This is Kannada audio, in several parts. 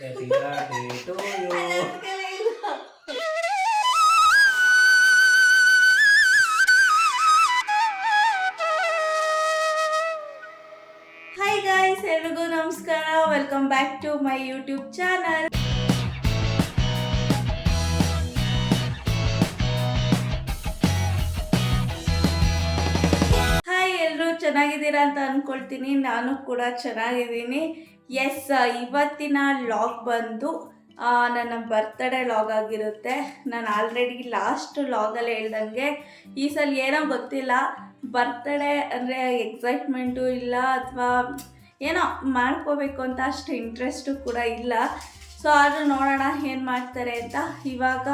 Happy birthday to you. Hi guys, ಎಲ್ರಿಗೂ ನಮಸ್ಕಾರ. Welcome back to my YouTube channel. Hi, ಎಲ್ಲರೂ ಚೆನ್ನಾಗಿದ್ದೀರಾ ಅಂತ ಅಂದ್ಕೊಳ್ತೀನಿ. ನಾನು ಕೂಡ ಚೆನ್ನಾಗಿದ್ದೀನಿ. ಎಸ್, ಇವತ್ತಿನ ಲಾಗ್ ಬಂದು ನನ್ನ ಬರ್ತ್ಡೇ ಲಾಗ್ ಆಗಿರುತ್ತೆ. ನಾನು ಆಲ್ರೆಡಿ ಲಾಸ್ಟ್ ಲಾಗಲ್ಲಿ ಹೇಳ್ದಂಗೆ ಈ ಸಲ ಏನೋ ಗೊತ್ತಿಲ್ಲ, ಬರ್ತ್ಡೇ ಅಂದರೆ ಎಕ್ಸೈಟ್ಮೆಂಟು ಇಲ್ಲ ಅಥವಾ ಏನೋ ಮಾಡ್ಕೋಬೇಕು ಅಂತ ಅಷ್ಟು ಇಂಟ್ರೆಸ್ಟು ಕೂಡ ಇಲ್ಲ. ಸೊ ಆದರೂ ನೋಡೋಣ ಏನು ಮಾಡ್ತಾರೆ ಅಂತ. ಇವಾಗ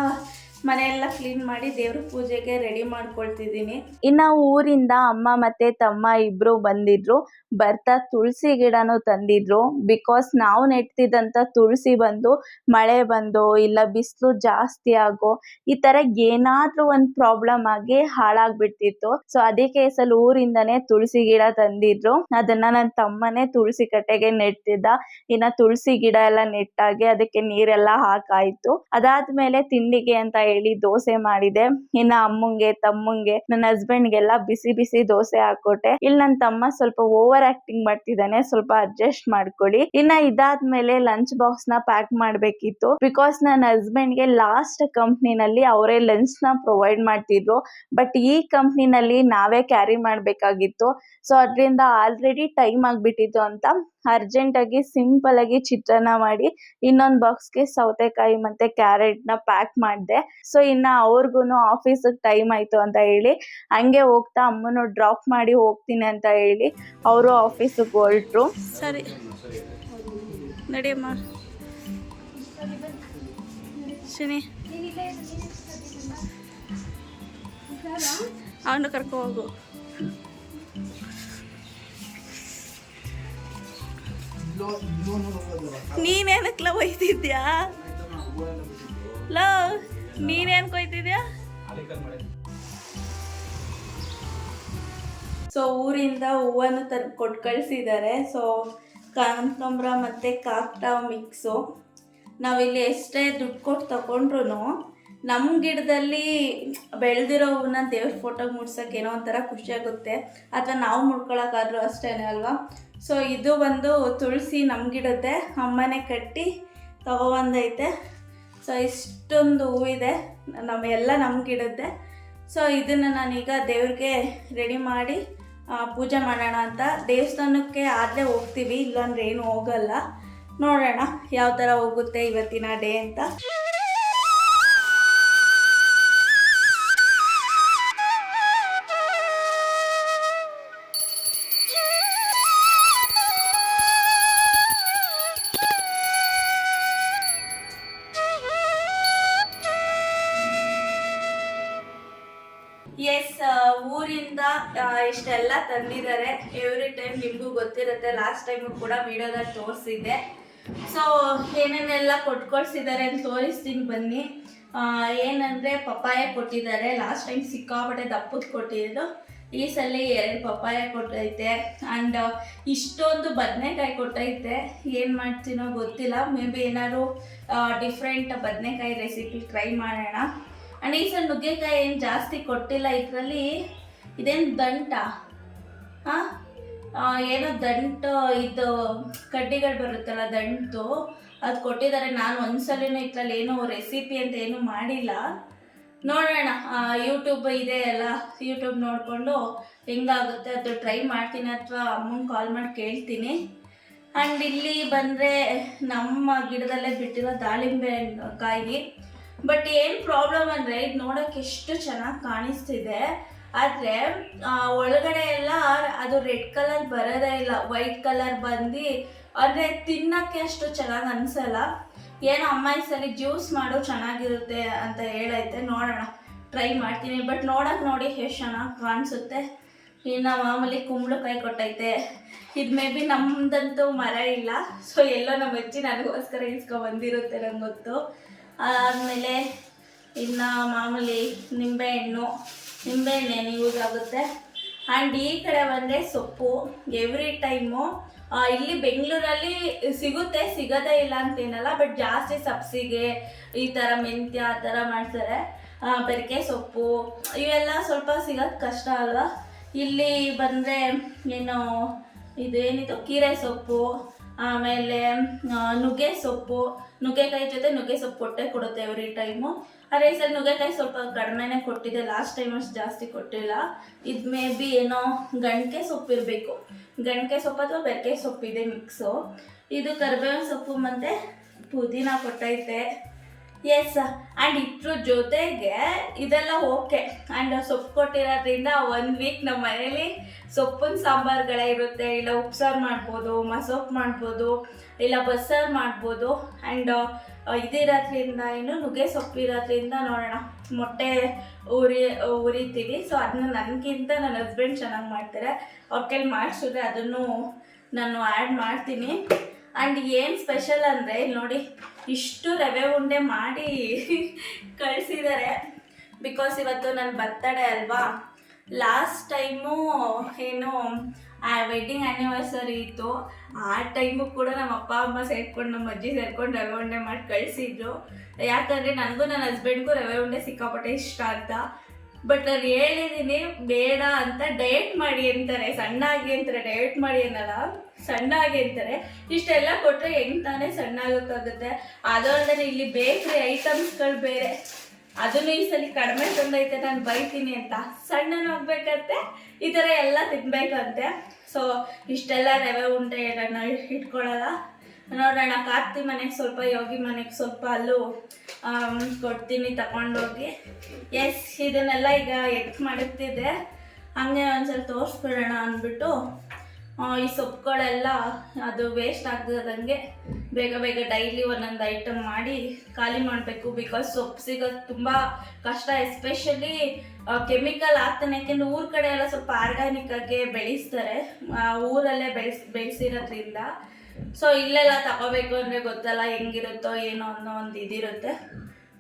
ಮನೆಯೆಲ್ಲ ಕ್ಲೀನ್ ಮಾಡಿ ದೇವ್ರ ಪೂಜೆಗೆ ರೆಡಿ ಮಾಡ್ಕೊಳ್ತಿದ್ದೀನಿ. ಇನ್ನು ಊರಿಂದ ಅಮ್ಮ ಮತ್ತೆ ತಮ್ಮ ಇಬ್ರು ಬಂದಿದ್ರು. ಬರ್ತಾ ತುಳಸಿ ಗಿಡನೂ ತಂದಿದ್ರು. ಬಿಕಾಸ್ ನಾವು ನೆಟ್ಟಿದಂತ ತುಳಸಿ ಬಂದು ಮಳೆ ಬಂದು ಇಲ್ಲ ಬಿಸಿಲು ಜಾಸ್ತಿ ಆಗೋ ಈ ತರ ಏನಾದ್ರೂ ಒಂದು ಪ್ರಾಬ್ಲಮ್ ಆಗಿ ಹಾಳಾಗ್ಬಿಡ್ತಿತ್ತು. ಸೊ ಅದಕ್ಕೆ ಈ ಸಲ ಊರಿಂದಾನೇ ತುಳಸಿ ಗಿಡ ತಂದಿದ್ರು. ಅದನ್ನ ನನ್ನ ತಮ್ಮನೇ ತುಳಸಿ ಕಟ್ಟೆಗೆ ನೆಟ್ಟಿದ್ದ. ಇನ್ನ ತುಳಸಿ ಗಿಡ ಎಲ್ಲ ನೆಟ್ಟಾಗೆ ಅದಕ್ಕೆ ನೀರೆಲ್ಲ ಹಾಕಾಯ್ತು. ಅದಾದ್ಮೇಲೆ ತಿಂಡಿಗೆ ಅಂತ ಹೇಳಿ ದೋಸೆ ಮಾಡಿದೆ. ಇನ್ನ ಅಮ್ಮಂಗೆ ತಮ್ಮಂಗೆ ನನ್ನ ಹಸ್ಬೆಂಡ್ಗೆಲ್ಲ ಬಿಸಿ ಬಿಸಿ ದೋಸೆ ಹಾಕೊಟ್ಟೆ. ಇಲ್ಲಿ ನನ್ನ ತಮ್ಮ ಸ್ವಲ್ಪ ಓವರ್ ಆಕ್ಟಿಂಗ್ ಮಾಡ್ತಿದ್ದಾನೆ, ಸ್ವಲ್ಪ ಅಡ್ಜಸ್ಟ್ ಮಾಡ್ಕೊಳ್ಳಿ. ಇನ್ನ ಇದಾದ್ಮೇಲೆ ಲಂಚ್ ಬಾಕ್ಸ್ ನ ಪ್ಯಾಕ್ ಮಾಡ್ಬೇಕಿತ್ತು. ಬಿಕಾಸ್ ನನ್ನ ಹಸ್ಬೆಂಡ್ಗೆ ಲಾಸ್ಟ್ ಕಂಪ್ನಿನಲ್ಲಿ ಅವರೇ ಲಂಚ್ ನ ಪ್ರೊವೈಡ್ ಮಾಡ್ತಿದ್ರು. ಬಟ್ ಈ ಕಂಪ್ನಿನಲ್ಲಿ ನಾವೇ ಕ್ಯಾರಿ ಮಾಡ್ಬೇಕಾಗಿತ್ತು. ಸೊ ಅದರಿಂದ ಆಲ್ರೆಡಿ ಟೈಮ್ ಆಗ್ಬಿಟ್ಟಿತ್ತು ಅಂತ ಅರ್ಜೆಂಟ್ ಆಗಿ ಸಿಂಪಲ್ ಆಗಿ ಚಿತ್ರಾನ್ನ ಮಾಡಿ ಇನ್ನೊಂದು ಬಾಕ್ಸ್ಗೆ ಸೌತೆಕಾಯಿ ಮತ್ತೆ ಕ್ಯಾರೆಟ್ ನ ಪ್ಯಾಕ್ ಮಾಡಿದೆ. ಸೊ ಇನ್ನ ಅವ್ರಿಗೂನು ಆಫೀಸಿಗೆ ಟೈಮ್ ಆಯ್ತು ಅಂತ ಹೇಳಿ ಹಂಗೆ ಹೋಗ್ತಾ ಅಮ್ಮನು ಡ್ರಾಪ್ ಮಾಡಿ ಹೋಗ್ತೀನಿ ಅಂತ ಹೇಳಿ ಅವರು ಆಫೀಸಿಗೆ ಹೊರಟ್ರು. ಸರಿ ನಡಿಯಮ್ಮ. ಶನಿ ಅವನು ಕರ್ಕೊ ಹೋಗು. ನೀನೇನಕ್ಲ ಒಯ್ತಿದ್ಯಾ? ಲವ್, ನೀನೇನು ಕೊಯ್ತಿದ್ಯಾ? ಸೊ ಊರಿಂದ ಹೂವನ್ನು ಕೊಟ್ಟು ಕಳಿಸಿದ್ದಾರೆ. ಸೊ ಕನಕಾಂಬರ ಮತ್ತು ಕಾಕಡ ಮಿಕ್ಸು. ನಾವಿಲ್ಲಿ ಎಷ್ಟೇ ದುಡ್ಡು ಕೊಟ್ಟು ತಗೊಂಡ್ರು ನಮ್ಮ ಗಿಡದಲ್ಲಿ ಬೆಳೆದಿರೋ ಹೂವನ್ನ ದೇವ್ರ ಫೋಟೋಗೆ ಮುಡ್ಸೋಕೆ ಏನೋ ಒಂಥರ ಖುಷಿಯಾಗುತ್ತೆ. ಅಥವಾ ನಾವು ಮುಡ್ಕೊಳಕ್ಕಾದ್ರೂ ಅಷ್ಟೇ ಅಲ್ವಾ. ಸೊ ಇದು ಒಂದು ತುಳಸಿ ನಮ್ಮ ಗಿಡದ್ದೆ, ಅಮ್ಮನೆ ಕಟ್ಟಿ ತಗೊಬಂದೈತೆ. ಸೊ ಇಷ್ಟೊಂದು ಹೂವಿದೆ, ಎಲ್ಲ ನಮ್ಮ ಗಿಡದ್ದೆ. ಸೊ ಇದನ್ನು ನಾನೀಗ ದೇವ್ರಿಗೆ ರೆಡಿ ಮಾಡಿ ಪೂಜೆ ಮಾಡೋಣ ಅಂತ. ದೇವಸ್ಥಾನಕ್ಕೆ ಆದರೆ ಹೋಗ್ತೀವಿ, ಇಲ್ಲಾಂದ್ರೆ ಏನು ಹೋಗಲ್ಲ. ನೋಡೋಣ ಯಾವ ಥರ ಹೋಗುತ್ತೆ ಇವತ್ತಿನ ಡೇ ಅಂತ. ಎಸ್, ಊರಿಂದ ಇಷ್ಟೆಲ್ಲ ತಂದಿದ್ದಾರೆ. ಎವ್ರಿ ಟೈಮ್ ನಿಮಗೂ ಗೊತ್ತಿರುತ್ತೆ, ಲಾಸ್ಟ್ ಟೈಮು ಕೂಡ ವಿಡಿಯೋದಲ್ಲಿ ತೋರಿಸಿದ್ದೆ. ಸೊ ಏನೇನೆಲ್ಲ ಕೊಟ್ಕೊಳ್ಸಿದ್ದಾರೆ ಅಂತ ತೋರಿಸ್ತೀನಿ ಬನ್ನಿ. ಏನಂದರೆ ಪಪ್ಪಾಯ ಕೊಟ್ಟಿದ್ದಾರೆ. ಲಾಸ್ಟ್ ಟೈಮ್ ಸಿಕ್ಕಾಪಟ್ಟೆ ದಪ್ಪದ್ದು ಕೊಟ್ಟಿದ್ದು, ಈ ಸಲ 2 ಪಪ್ಪಾಯ ಕೊಟ್ಟೈತೆ. ಆ್ಯಂಡ್ ಇಷ್ಟೊಂದು ಬದನೆಕಾಯಿ ಕೊಟ್ಟೈತೆ. ಏನು ಮಾಡ್ತೀನೋ ಗೊತ್ತಿಲ್ಲ, ಮೇ ಬಿ ಏನಾದ್ರು ಡಿಫ್ರೆಂಟ್ ಬದನೆಕಾಯಿ ರೆಸಿಪಿ ಟ್ರೈ ಮಾಡೋಣ. ಆ್ಯಂಡ್ ಈ ಸಲ ನುಗ್ಗೆಕಾಯಿ ಏನು ಜಾಸ್ತಿ ಕೊಟ್ಟಿಲ್ಲ. ಇದರಲ್ಲಿ ಇದೇನು ದಂಟ, ಏನೋ ದಂಟು, ಇದು ಕಡ್ಡಿಗಳು ಬರುತ್ತಲ್ಲ ದಂಟು, ಅದು ಕೊಟ್ಟಿದ್ದಾರೆ. ನಾನು ಒಂದ್ಸಲಿನೂ ಇದರಲ್ಲಿ ಏನೋ ರೆಸಿಪಿ ಅಂತ ಏನೂ ಮಾಡಿಲ್ಲ. ನೋಡೋಣ, ಯೂಟ್ಯೂಬ್ ಇದೆ ಅಲ್ಲ, ಯೂಟ್ಯೂಬ್ ನೋಡಿಕೊಂಡು ಹೆಂಗಾಗುತ್ತೆ ಅದು ಟ್ರೈ ಮಾಡ್ತೀನಿ, ಅಥವಾ ಅಮ್ಮಂಗೆ ಕಾಲ್ ಮಾಡಿ ಕೇಳ್ತೀನಿ. ಆ್ಯಂಡ್ ಇಲ್ಲಿ ಬಂದರೆ ನಮ್ಮ ಗಿಡದಲ್ಲೇ ಬಿಟ್ಟಿರೋ ದಾಳಿಂಬೆ ಕಾಯಿ. ಬಟ್ ಏನು ಪ್ರಾಬ್ಲಮ್ ಅಂದರೆ ಇದು ನೋಡೋಕ್ಕೆ ಎಷ್ಟು ಚೆನ್ನಾಗಿ ಕಾಣಿಸ್ತಿದೆ, ಆದರೆ ಒಳಗಡೆ ಎಲ್ಲ ಅದು ರೆಡ್ ಕಲರ್ ಬರೋದೇ ಇಲ್ಲ, ವೈಟ್ ಕಲರ್ ಬಂದು ಅಂದರೆ ತಿನ್ನೋಕ್ಕೆ ಅಷ್ಟು ಚೆನ್ನಾಗಿ ಅನಿಸಲ್ಲ. ಏನೋ ಅಮ್ಮ ಈ ಸಲ ಜ್ಯೂಸ್ ಮಾಡೋ ಚೆನ್ನಾಗಿರುತ್ತೆ ಅಂತ ಹೇಳೈತೆ. ನೋಡೋಣ, ಟ್ರೈ ಮಾಡ್ತೀನಿ. ಬಟ್ ನೋಡೋಕೆ ನೋಡಿ ಎಷ್ಟು ಚೆನ್ನಾಗಿ ಕಾಣಿಸುತ್ತೆ. ಇನ್ನು ಮಾಮೂಲಿ ಕುಂಬಳಕಾಯಿ ಕೊಟ್ಟೈತೆ. ಇದು ಮೇ ಬಿ ನಮ್ಮದಂತೂ ಮರ ಇಲ್ಲ, ಸೊ ಎಲ್ಲೋ ನಮ್ಮ ಅಜ್ಜಿ ನನಗೋಸ್ಕರ ಇಸ್ಕೊಬಂದಿರುತ್ತೆ ನಂಗೆ ಗೊತ್ತು. ಆದಮೇಲೆ ಇನ್ನು ಮಾಮೂಲಿ ನಿಂಬೆಹಣ್ಣು ಯೂಸ್ ಆಗುತ್ತೆ. ಆ್ಯಂಡ್ ಈ ಕಡೆ ಬಂದರೆ ಸೊಪ್ಪು. ಎವ್ರಿ ಟೈಮು ಇಲ್ಲಿ ಬೆಂಗಳೂರಲ್ಲಿ ಸಿಗುತ್ತೆ, ಸಿಗೋದೇ ಇಲ್ಲ ಅಂತೇನಲ್ಲ, ಬಟ್ ಜಾಸ್ತಿ ಸಬ್ಸಿಗೆ ಈ ಥರ ಮೆಂತ್ಯ ಆ ಥರ ಮಾಡ್ತಾರೆ. ಬೆರಕೆ ಸೊಪ್ಪು ಇವೆಲ್ಲ ಸ್ವಲ್ಪ ಸಿಗೋದು ಕಷ್ಟ ಅಲ್ವಾ. ಇಲ್ಲಿ ಬಂದರೆ ಏನು ಇದೇನಿದು ಕೀರೆ ಸೊಪ್ಪು, ಆಮೇಲೆ ನುಗ್ಗೆ ಸೊಪ್ಪು, ನುಗ್ಗೆಕಾಯಿ ಜೊತೆ ನುಗ್ಗೆ ಸೊಪ್ಪು ಕೊಟ್ಟೆ ಕೊಡುತ್ತೆ ಎವ್ರಿ ಟೈಮು. ಅದೇ ಸಲ ನುಗ್ಗೆಕಾಯಿ ಸ್ವಲ್ಪ ಕಡಿಮೆನೇ ಕೊಟ್ಟಿದೆ, ಲಾಸ್ಟ್ ಟೈಮ್ ಅಷ್ಟು ಜಾಸ್ತಿ ಕೊಟ್ಟಿಲ್ಲ. ಇದು ಮೇ ಬಿ ಏನೋ ಗಂಟೆ ಸೊಪ್ಪು ಇರಬೇಕು, ಗಂಟೆ ಸೊಪ್ಪು ಅಥವಾ ಬೆರಕೆ ಸೊಪ್ಪಿದೆ ಮಿಕ್ಸು. ಇದು ಕರಿಬೇವಿನ ಸೊಪ್ಪು ಮತ್ತು ಪುದೀನ ಕೊಟ್ಟೈತೆ. ಎಸ್, ಆ್ಯಂಡ್ ಇದ್ರ ಜೊತೆಗೆ ಇದೆಲ್ಲ ಓಕೆ. ಆ್ಯಂಡ್ ಸೊಪ್ಪು ಕೊಟ್ಟಿರೋದ್ರಿಂದ 1 ವೀಕ್ ನಮ್ಮ ಮನೇಲಿ ಸೊಪ್ಪಿನ ಸಾಂಬಾರುಗಳೇ ಇರುತ್ತೆ. ಇಲ್ಲ ಉಪ್ಸಾರು ಮಾಡ್ಬೋದು, ಮಸೊಪ್ಪು ಮಾಡ್ಬೋದು, ಇಲ್ಲ ಬಸ್ಸಾರು ಮಾಡ್ಬೋದು. ಆ್ಯಂಡ್ ಇದಿರೋದ್ರಿಂದ ಏನು ನುಗ್ಗೆ ಸೊಪ್ಪು ಇರೋದ್ರಿಂದ ನೋಡೋಣ ಮೊಟ್ಟೆ ಉರಿತೀವಿ. ಸೊ ಅದನ್ನ ನನಗಿಂತ ನನ್ನ ಹಸ್ಬೆಂಡ್ ಚೆನ್ನಾಗಿ ಮಾಡ್ತಾರೆ. ಅವ್ರ ಕೈಲಿ ಮಾಡಿಸಿದ್ರೆ ಅದನ್ನು ನಾನು ಆ್ಯಡ್ ಮಾಡ್ತೀನಿ. ಆ್ಯಂಡ್ ಏನು ಸ್ಪೆಷಲ್ ಅಂದರೆ ಇಲ್ಲಿ ನೋಡಿ, ಇಷ್ಟು ರವೆ ಉಂಡೆ ಮಾಡಿ ಕಳಿಸಿದ್ದಾರೆ. ಬಿಕಾಸ್ ಇವತ್ತು ನನ್ನ ಬರ್ತಡೇ ಅಲ್ವಾ. ಲಾಸ್ಟ್ ಟೈಮು ಏನು ವೆಡ್ಡಿಂಗ್ ಆ್ಯನಿವರ್ಸರಿ ಇತ್ತು, ಆ ಟೈಮು ಕೂಡ ನಮ್ಮ ಅಪ್ಪ ಅಮ್ಮ ಸೇರ್ಕೊಂಡು ನಮ್ಮ ಅಜ್ಜಿ ಸೇರ್ಕೊಂಡು ರವೆ ಉಂಡೆ ಮಾಡಿ ಕಳಿಸಿದ್ರು. ಯಾಕಂದರೆ ನನಗೂ ನನ್ನ ಹಸ್ಬೆಂಡ್ಗೂ ರವೆ ಉಂಡೆ ಸಿಕ್ಕಾಪಟ್ಟೆ ಇಷ್ಟ ಅಂತ. ಬಟ್ ನಾನು ಹೇಳಿದ್ದೀನಿ ಬೇಡ ಅಂತ, ಡಯಟ್ ಮಾಡಿ ಅಂತಾರೆ, ಸಣ್ಣ ಆಗಿ ಅಂತಾರೆ, ಡಯಟ್ ಮಾಡಿ ಅನ್ನಲ್ಲ, ಸಣ್ಣ ಆಗಿ ಅಂತಾರೆ. ಇಷ್ಟೆಲ್ಲ ಕೊಟ್ಟರೆ ಹೆಂಗೆ ತಾನೇ ಸಣ್ಣ ಆಗೋಕ್ಕಾಗುತ್ತೆ. ಅದು ಅಲ್ಲದೆ ಇಲ್ಲಿ ಬೇಕ್ರಿ ಐಟಮ್ಸ್ಗಳು ಬೇರೆ, ಅದನ್ನು ಈ ಸಲ ಕಡಿಮೆ ತಂದೈತೆ, ನಾನು ಬೈತೀನಿ ಅಂತ ಸಣ್ಣನಾಗಬೇಕಂತೆ, ಈ ಥರ ಎಲ್ಲ ತಿನ್ಬೇಕಂತೆ. ಸೊ ಇಷ್ಟೆಲ್ಲ ರವೆ ಉಂಡೆ ನಾನು ಇಟ್ಕೊಳ್ಳಲ್ಲ. ನೋಡೋಣ, ಕಾರ್ತಿ ಮನೆಗೆ ಸ್ವಲ್ಪ, ಯೋಗಿ ಮನೆಗೆ ಸ್ವಲ್ಪ, ಅಲ್ಲೂ ಕೊಡ್ತೀನಿ ತಗೊಂಡೋಗಿ. ಎಸ್, ಇದನ್ನೆಲ್ಲ ಈಗ ಎತ್ ಮಾಡುತ್ತಿದ್ದೆ, ಹಂಗೆ ಒಂದ್ಸಲ ತೋರಿಸ್ಬಿಡೋಣ ಅಂದ್ಬಿಟ್ಟು ಈ ಸೊಪ್ಪುಗಳೆಲ್ಲ ಅದು ವೇಸ್ಟ್ ಆಗ್ತದಂಗೆ ಬೇಗ ಬೇಗ ಡೈಲಿ ಒಂದೊಂದು ಐಟಮ್ ಮಾಡಿ ಖಾಲಿ ಮಾಡಬೇಕು. ಬಿಕಾಸ್ ಸೊಪ್ಪು ಸಿಗೋದು ತುಂಬ ಕಷ್ಟ, ಎಸ್ಪೆಷಲಿ ಕೆಮಿಕಲ್ ಆಗ್ತಾನೆ. ಯಾಕೆಂದರೆ ಊರ ಕಡೆ ಎಲ್ಲ ಸ್ವಲ್ಪ ಆರ್ಗ್ಯಾನಿಕ್ ಆಗಿ ಬೆಳೆಸ್ತಾರೆ, ಊರಲ್ಲೇ ಬೆಳೆಸಿರೋದ್ರಿಂದ. ಸೊ ಇಲ್ಲೆಲ್ಲ ತಗೋಬೇಕು ಅಂದರೆ ಗೊತ್ತಲ್ಲ ಹೆಂಗಿರುತ್ತೋ ಏನೋ ಅನ್ನೋ ಒಂದು ಇದಿರುತ್ತೆ.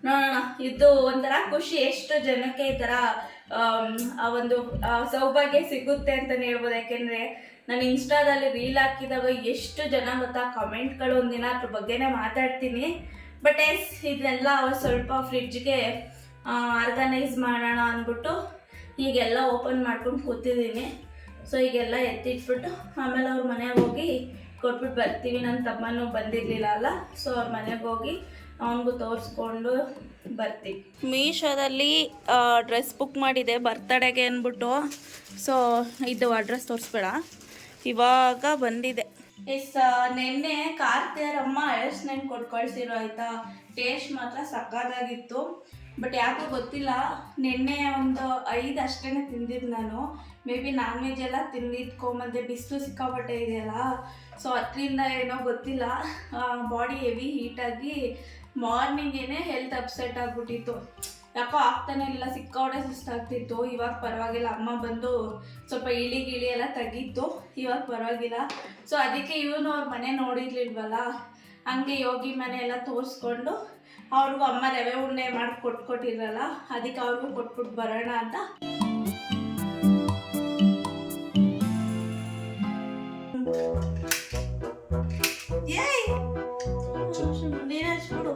ನೋಡೋಣ, ಇದು ಒಂಥರ ಖುಷಿ, ಎಷ್ಟು ಜನಕ್ಕೆ ಈ ಥರ ಒಂದು ಸೌಭಾಗ್ಯ ಸಿಗುತ್ತೆ ಅಂತಲೇ ಹೇಳ್ಬೋದು. ಯಾಕೆಂದರೆ ನಾನು ಇನ್ಸ್ಟಾದಲ್ಲಿ ರೀಲ್ ಹಾಕಿದಾಗ ಎಷ್ಟು ಜನ ಗೊತ್ತಾ ಕಮೆಂಟ್ಗಳು, ಒಂದಿನ ಅದ್ರ ಬಗ್ಗೆನೇ ಮಾತಾಡ್ತೀನಿ. ಬಟ್ ಇದೆಲ್ಲ ಸ್ವಲ್ಪ ಫ್ರಿಡ್ಜ್ಗೆ ಆರ್ಗನೈಸ್ ಮಾಡೋಣ ಅಂದ್ಬಿಟ್ಟು ಈಗೆಲ್ಲ ಓಪನ್ ಮಾಡ್ಕೊಂಡು ಕೂತಿದ್ದೀನಿ. ಸೊ ಈಗೆಲ್ಲ ಎತ್ತಿಟ್ಬಿಟ್ಟು ಆಮೇಲೆ ಅವ್ರ ಮನೆಗೆ ಹೋಗಿ ಕೊಟ್ಬಿಟ್ಟು ಬರ್ತೀವಿ. ನನ್ನ ತಮ್ಮನೂ ಬಂದಿರಲಿಲ್ಲ ಅಲ್ಲ, ಸೊ ಅವ್ರ ಮನೆಗೆ ಹೋಗಿ ಅವನಿಗೂ ತೋರಿಸ್ಕೊಂಡು ಬರ್ತೀವಿ. ಮೀಶೋದಲ್ಲಿ ಡ್ರೆಸ್ ಬುಕ್ ಮಾಡಿದೆ ಬರ್ತಡೆಗೆ ಅಂದ್ಬಿಟ್ಟು. ಸೊ ಇದು ಅಡ್ರೆಸ್ ತೋರಿಸ್ಬೇಡ, ಇವಾಗ ಬಂದಿದೆ. ನೆನ್ನೆ ಕಾರ್ತಿಯರಮ್ಮ ಅಳಸ್ನೆಣ್ಣೆ ಕೊಟ್ಟು ಕಳಿಸಿರೋ ಆಯಿತಾ. ಟೇಸ್ಟ್ ಮಾತ್ರ ಸಕ್ಕತ್ತಾಗಿತ್ತು. ಬಟ್ ಯಾಕೋ ಗೊತ್ತಿಲ್ಲ, ನಿನ್ನೆ ಒಂದು 5 ಅಷ್ಟೇ ತಿಂದಿದ್ದು ನಾನು. ಮೇ ಬಿ ನಾನ್ ವೆಜ್ ಎಲ್ಲ ತಿಂದಿದ್ಕೊಂಬಂದೆ, ಬಿಸಿಲು ಸಿಕ್ಕಾಪಟ್ಟೆ ಇದೆಯಲ್ಲ, ಸೊ ಅದರಿಂದ ಏನೋ ಗೊತ್ತಿಲ್ಲ, ಬಾಡಿ ಹೆವಿ ಹೀಟಾಗಿ ಮಾರ್ನಿಂಗೇನೆ ಹೆಲ್ತ್ ಅಪ್ಸೆಟ್ ಆಗಿಬಿಟ್ಟಿತ್ತು. ಯಾಕೋ ಆಗ್ತಾನೆ ಇಲ್ಲ, ಸಿಕ್ಕಾಪಟ್ಟೆ ಸುಸ್ತಾಗ್ತಿತ್ತು. ಇವಾಗ ಪರವಾಗಿಲ್ಲ, ಅಮ್ಮ ಬಂದು ಸ್ವಲ್ಪ ಇಳಿ ಎಲ್ಲ ತೆಗೀತು, ಇವಾಗ ಪರವಾಗಿಲ್ಲ. ಸೊ ಅದಕ್ಕೆ ಇವನು ಅವ್ರ ಮನೆ ನೋಡಿರ್ಲಿಲ್ವಲ್ಲ, ಹಂಗೆ ಯೋಗಿ ಮನೆ ಎಲ್ಲ ತೋರಿಸ್ಕೊಂಡು ಅವ್ರಿಗೂ ಅಮ್ಮ ರವೆ ಉಂಡೆ ಮಾಡಿ ಕೊಟ್ಟಿರಲ್ಲ, ಅದಕ್ಕೆ ಅವ್ರಿಗೂ ಕೊಟ್ಬಿಟ್ಟು ಬರೋಣ ಅಂತ. ನೀನೇ ಹಚ್ಬಿಡು.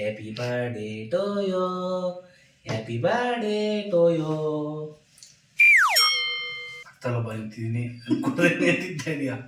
Happy birthday to you. Happy birthday to you. ಆಗ್ತಲ್ಲ ಬರೀತಿದ್ದೀನಿ ಅನ್ಕೊಂಡಿದ್ದೀನಿ.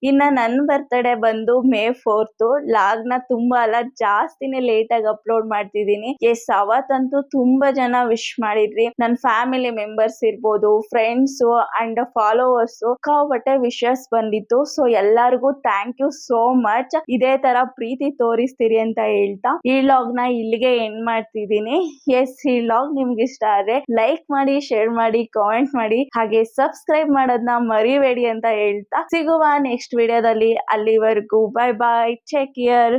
ಇನ್ನು ನನ್ನ ಬರ್ತಡೇ ಬಂದು May 4th. ಲಾಗ್ನ ತುಂಬ ಅಲ್ಲ, ಜಾಸ್ತಿನೇ ಲೇಟಾಗಿ ಅಪ್ಲೋಡ್ ಮಾಡ್ತಿದ್ದೀನಿ. ಎಸ್, ಅವತ್ತಂತೂ ತುಂಬ ಜನ ವಿಶ್ ಮಾಡಿದ್ರಿ. ನನ್ನ ಫ್ಯಾಮಿಲಿ ಮೆಂಬರ್ಸ್ ಇರ್ಬೋದು, ಫ್ರೆಂಡ್ಸು ಅಂಡ್ ಫಾಲೋವರ್ಸು, ಸಿಕ್ಕಾಪಟ್ಟೆ ವಿಶಸ್ ಬಂದಿತ್ತು. ಸೊ ಎಲ್ಲರಿಗೂ ಥ್ಯಾಂಕ್ ಯು ಸೋ ಮಚ್. ಇದೇ ತರ ಪ್ರೀತಿ ತೋರಿಸ್ತೀರಿ ಅಂತ ಹೇಳ್ತಾ ಈ ಲಾಗ್ನ ಇಲ್ಲಿಗೆ ಎಂಡ್ ಮಾಡ್ತಿದ್ದೀನಿ. ಎಸ್, ಈ ಲಾಗ್ ನಿಮ್ಗೆ ಇಷ್ಟ ಆದ್ರೆ ಲೈಕ್ ಮಾಡಿ, ಶೇರ್ ಮಾಡಿ, ಕಾಮೆಂಟ್ ಮಾಡಿ, ಹಾಗೆ ಸಬ್ಸ್ಕ್ರೈಬ್ ಮಾಡೋದನ್ನ ಮರಿಬೇಡಿ ಅಂತ ಹೇಳ್ತಾ ಸಿಗುವ ನೆಕ್ಸ್ಟ್ ವಿಡಿಯೋದಲ್ಲಿ. ಅಲ್ಲಿವರೆಗೂ ಬಾಯ್ ಬಾಯ್, ಟೇಕ್ ಕೇರ್.